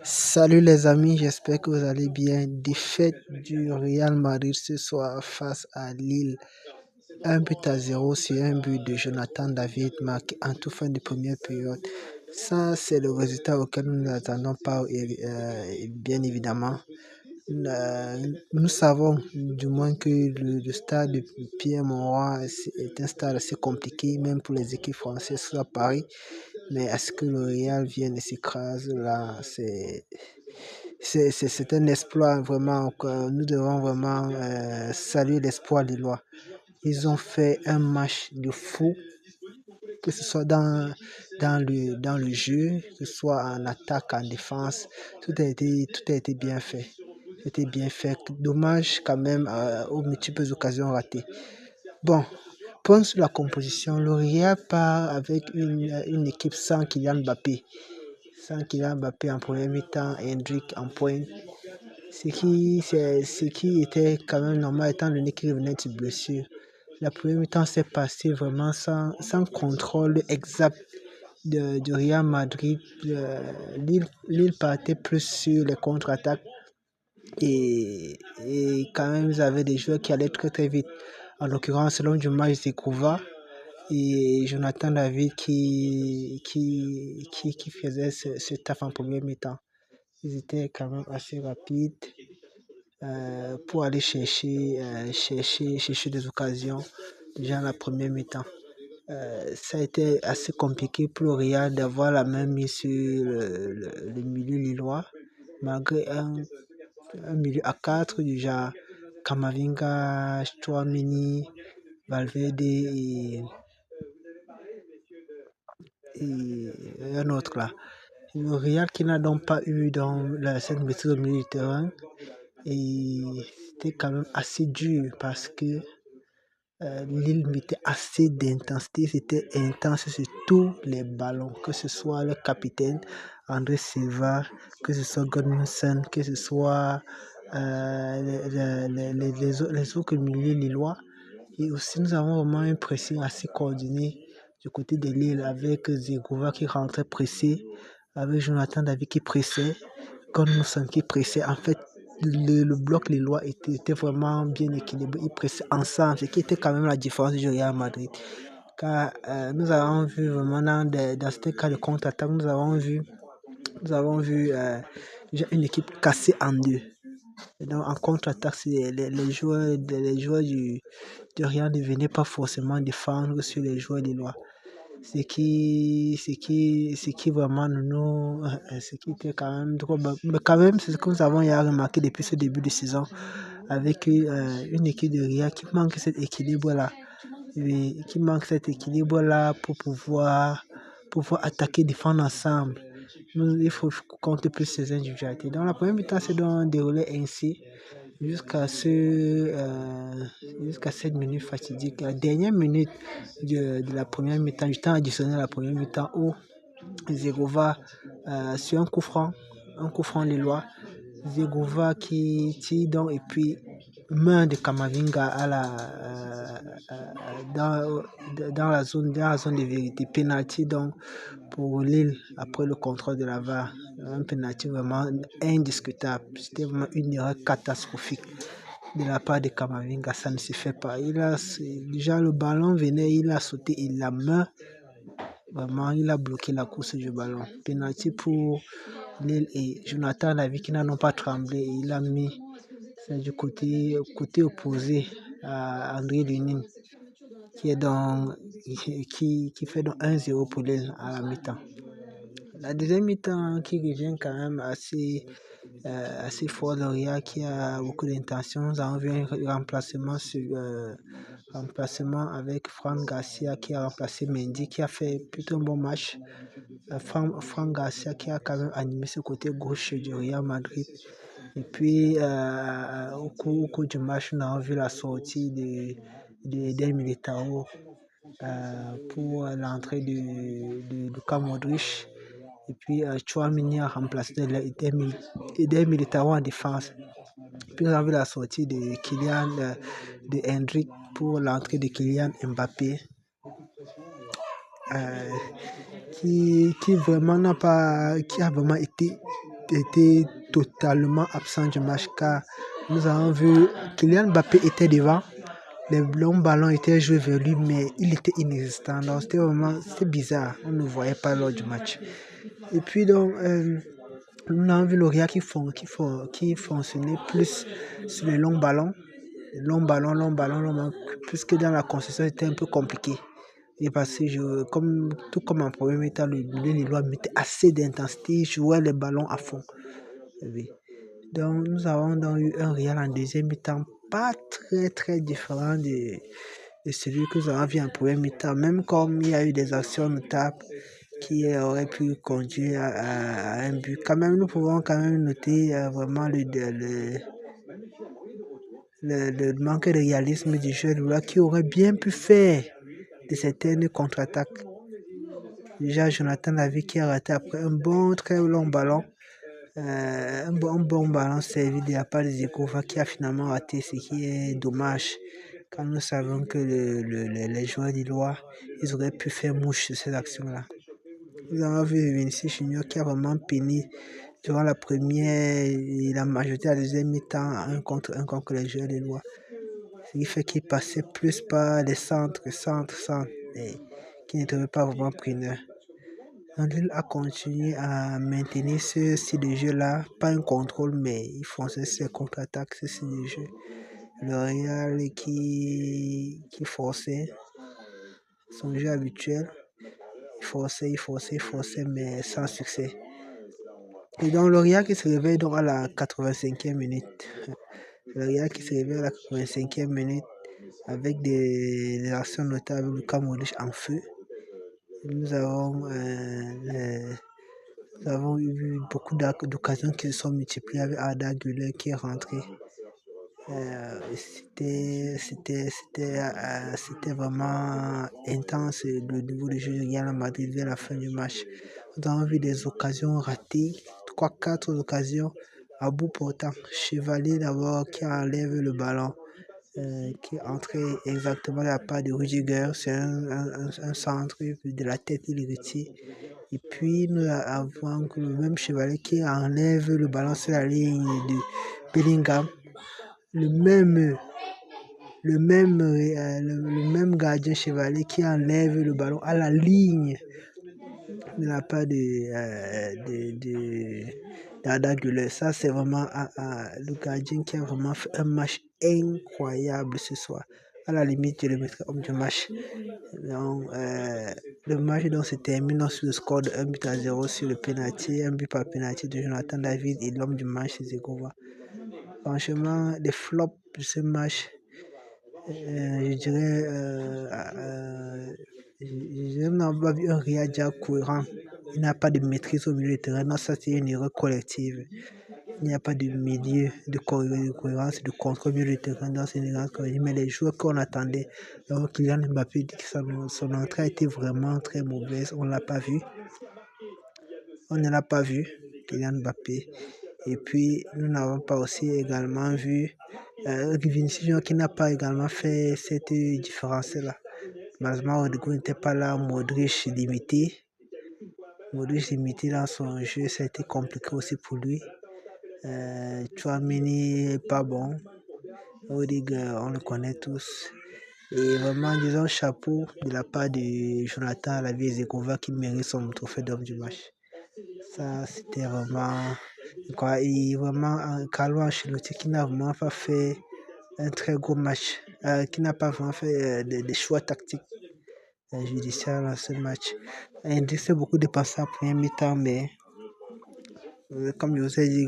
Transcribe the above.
Salut les amis, j'espère que vous allez bien. Défaite du Real Madrid ce soir face à Lille. Un but à zéro sur un but de Jonathan David marqué en toute fin de première période. Ça, c'est le résultat auquel nous n'attendons pas, bien évidemment. Nous savons du moins que le stade de Pierre-Mauroy est un stade assez compliqué, même pour les équipes françaises, soit Paris. Mais à ce que le Real vienne et s'écrase là, c'est un exploit vraiment. Nous devons vraiment saluer l'espoir lillois. Ils ont fait un match de fou, que ce soit dans le jeu, que ce soit en attaque, en défense. Tout a été bien fait. C'était bien fait. Dommage quand même aux multiples occasions ratées. Bon, point sur la composition. Le Real part avec une équipe sans Kylian Mbappé. Sans Kylian Mbappé en première mi-temps et Hendrick en pointe. Ce qui était quand même normal étant donné qu'il revenait de blessure. La première mi-temps s'est passée vraiment sans contrôle exact du Real Madrid. Lille partait plus sur les contre-attaques et quand même ils avaient des joueurs qui allaient très très vite. En l'occurrence, selon du match Zekova et Jonathan David qui faisait ce taf en première mi-temps. Ils étaient quand même assez rapides pour aller chercher des occasions déjà en la première mi-temps. Ça a été assez compliqué pour le Real d'avoir la main mise sur le milieu lillois, malgré un milieu à 4 du genre Kamavinga, Chouameni, Valverde et un autre là. Le Real qui n'a donc pas eu dans cette maîtrise au milieu du terrain. Et c'était quand même assez dur parce que Lille mettait assez d'intensité, c'était intense sur tous les ballons, que ce soit le capitaine André Silva, que ce soit Godmanson, que ce soit les autres milieux lillois. Et aussi, nous avons vraiment un pressing assez coordonné du côté de Lille avec Zegova qui rentrait pressé, avec Jonathan David qui pressait, Godmanson qui pressait. En fait, le bloc lillois était vraiment bien équilibré. Ils pressaient ensemble, ce qui était quand même la différence du Real Madrid. Car nous avons vu vraiment dans ce cas de contre-attaque, nous avons vu une équipe cassée en deux. Et donc, en contre-attaque, les joueurs du Real ne venaient pas forcément défendre sur les joueurs lillois. Ce qui vraiment ce qui était quand même drôle. Mais quand même, c'est ce que nous avons remarqué depuis ce début de saison avec une équipe de Real qui manque cet équilibre-là. Qui manque cet équilibre-là pour pouvoir attaquer, défendre ensemble. Il faut compter plus ces individualités. Dans la première mi-temps, c'est donc déroulé ainsi jusqu'à cette minute fatidique. La dernière minute de la première mi-temps, du temps additionnel à la première mi-temps où Zegova sur un coup franc lillois, Zegova qui tire donc et puis main de Kamavinga dans la zone de vérité, penalty donc pour Lille après le contrôle de la VAR, un penalty vraiment indiscutable. C'était vraiment une erreur catastrophique de la part de Kamavinga, ça ne se fait pas. Déjà le ballon venait, il a sauté, il la main. Vraiment, il a bloqué la course du ballon. Penalty pour Lille et Jonathan David qui n'en ont pas tremblé. Il a mis du côté opposé à André Lunin qui fait donc 1-0 pour Lille à la mi-temps. La deuxième mi-temps qui revient quand même assez fort, Loria qui a beaucoup d'intentions. Nous avons vu un remplacement avec Franck Garcia qui a remplacé Mendy qui a fait plutôt un bon match. Franck Garcia qui a quand même animé ce côté gauche du Real Madrid. Et puis au cours du match, nous avons vu la sortie de Militao pour l'entrée de Luka Modric. Et puis Chouamini a remplacé Eder Militao en défense. Puis nous avons vu la sortie de Hendrick pour l'entrée de Kylian Mbappé. qui vraiment n'a pas, qui a vraiment été totalement absent du match, car nous avons vu Kylian Mbappé était devant, les longs ballons étaient joués vers lui, mais il était inexistant. Donc c'était bizarre, on ne le voyait pas lors du match. Et puis donc, nous avons vu Loria qui fonctionnait plus sur les longs ballons. Long ballon, puisque dans la concession c'était un peu compliqué. Et parce que tout comme en premier mi-temps, le milieu lillois mettait assez d'intensité, jouait les ballons à fond. Oui. Donc nous avons donc eu un Real en deuxième mi-temps pas très différent de celui que nous avons vu en premier mi-temps, même comme il y a eu des actions notables qui auraient pu conduire à un but. Quand même, nous pouvons quand même noter vraiment le manque de réalisme du jeu là, qui aurait bien pu faire de certaines contre-attaques. Déjà, Jonathan David qui a raté après un bon, très long ballon. Un bon ballon servi de la part de Zekova qui a finalement raté, ce qui est dommage. Quand nous savons que les joueurs d'Ilois, ils auraient pu faire mouche sur cette action-là. Nous avons vu Vinicius Junior qui a vraiment peiné durant la première et la majorité de la deuxième mi-temps, un contre les joueurs d'Ilois. Ce qui fait qu'il passait plus par les centres, et qui n'étaient pas vraiment preneurs. Donc il a continué à maintenir ce style de jeu-là, pas un contrôle, mais il fonçait ses contre-attaques, ce style de jeu. Le Real qui forçait son jeu habituel, il forçait, mais sans succès. Et donc le Real qui se réveille donc à la 85e minute. Le Real qui se réveille à la 85e minute avec des actions notables, Luka Modric en feu. Nous avons eu beaucoup d'occasions qui se sont multipliées avec Arda Güler qui est rentré. C'était vraiment intense le niveau du jeu de Real Madrid vers la fin du match. Nous avons vu des occasions ratées, 3-4 occasions à bout portant. Chevalier d'abord qui enlève le ballon, qui est entré exactement à la part de Rudiger. C'est un centre de la tête, il est retire. Et puis nous avons le même Chevalier qui enlève le ballon sur la ligne de Bellingham. Le même gardien Chevalier qui enlève le ballon à la ligne de la part d'Arda Güler. Ça, c'est vraiment le gardien qui a vraiment fait un match incroyable ce soir. À la limite, je le mettrai homme du match. Donc, le match se termine sur le score de 1-0 sur le penalty, un but par penalty de Jonathan David et l'homme du match, Zekova. Franchement, les flops de ce match, je dirais, je n'ai pas vu un Real cohérent. Il n'a pas de maîtrise au milieu de terrain. Non, ça c'est une erreur collective. Il n'y a pas de milieu de cohérence, de contrôle au milieu de terrain dans une erreur collective. Mais les joueurs qu'on attendait, donc Kylian Mbappé dit que son entrée a été vraiment très mauvaise. On ne l'a pas vu. Kylian Mbappé. Et puis, nous n'avons pas aussi également vu Vinicius qui n'a pas également fait cette différence-là. Malheureusement, Rodrigo n'était pas là, Modric limité dans son jeu, ça a été compliqué aussi pour lui. Tchouaméni n'est pas bon. Rodrigo, on le connaît tous. Et vraiment, disons chapeau de la part de Jonathan David qui mérite son trophée d'homme du match. Ça, c'était vraiment quoi. Et vraiment, Carlo Ancelotti qui n'a vraiment pas fait un très gros match, qui n'a pas vraiment fait des choix tactiques judiciaires dans ce match. Il s'est beaucoup dépassé en première mi-temps, mais comme je vous ai dit,